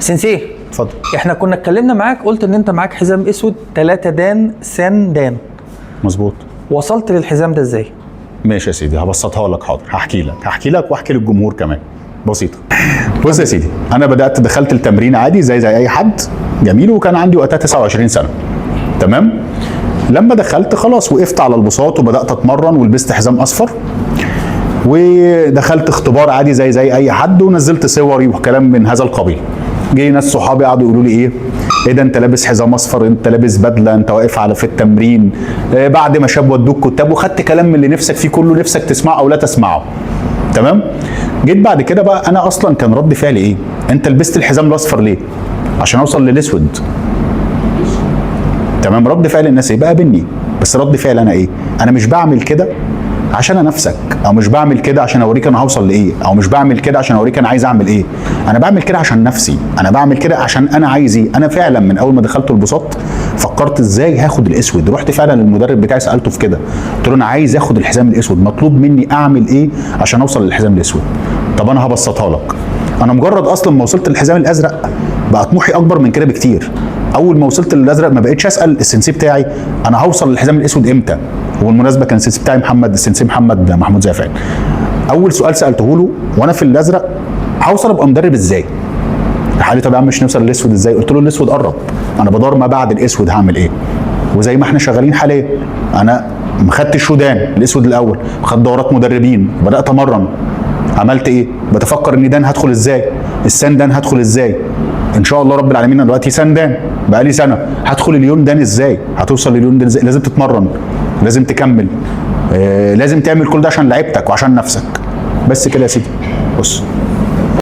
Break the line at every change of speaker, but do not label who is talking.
سensei
اتفضل.
احنا كنا اتكلمنا معاك، قلت ان انت معاك حزام اسود 3 دان سان دان.
مظبوط.
وصلت للحزام ده ازاي؟
ماشي يا سيدي، هبسطها لك. حاضر، هحكي لك واحكي للجمهور كمان. بسيطه. بص يا سيدي، انا دخلت التمرين عادي زي اي حد، جميل، وكان عندي وقتها 29 سنه. تمام. لما دخلت خلاص وقفت على البساط وبدات اتمرن ولبست حزام اصفر، ودخلت اختبار عادي زي اي حد، ونزلت صوري وكلام من هذا القبيل. جه ناس صحابي قعدوا يقولوا لي ايه ده انت لابس حزام اصفر، انت لابس بدله، انت واقف على في التمرين، بعد ما شاب ودوك كتاب، وخدت كلام من اللي نفسك فيه كله، نفسك تسمعه او لا تسمعه. تمام. جيت بعد كده بقى، انا اصلا كان رد فعلي ايه؟ انت لبست الحزام الاصفر ليه؟ عشان اوصل للاسود. تمام. رد فعل الناس ايه بقى بني، بس رد فعل انا ايه؟ انا مش بعمل كده عشان انافسك، او مش بعمل كده عشان اوريك انا هوصل لايه، او مش بعمل كده عشان اوريك انا عايز اعمل ايه. انا بعمل كده عشان نفسي، انا بعمل كده عشان انا عايز ايه. انا فعلا من اول ما دخلت البساط فكرت ازاي هاخد الاسود. رحت فعلا للمدرب بتاعي سالته في كده، قلت له انا عايز اخد الحزام الاسود، مطلوب مني اعمل ايه عشان اوصل للحزام الاسود. طب انا هبسطها لك. انا مجرد اصلا ما وصلت للحزام الازرق بقى طموحي اكبر من كده بكتير. اول ما وصلت للازرق ما بقتش اسال السنسي بتاعي انا هوصل للحزام الاسود امتى. وبالمناسبه كان السنسي بتاعي السنسي محمد زعفان. اول سؤال سالته له وانا في الازرق، هوصل ابقى مدرب ازاي؟ قال لي طب يا عم مش نوصل للاسود ازاي؟ قلت له الاسود قرب، انا بدور ما بعد الاسود هعمل ايه. وزي ما احنا شغالين حاليا، انا ما خدتش شودان الاسود الاول، خدت دورات مدربين، بدات امرن. عملت ايه؟ بتفكر ان دان هدخل ازاي، السان دان هدخل ازاي. ان شاء الله رب العالمين انا دلوقتي سان دان بقى لي سنه، هدخل اليون دان ازاي؟ هتوصل لليون دان ازاي؟ لازم تتمرن، لازم تكمل، لازم تعمل كل ده عشان لعيبتك وعشان نفسك. بس كده يا سيدي. بص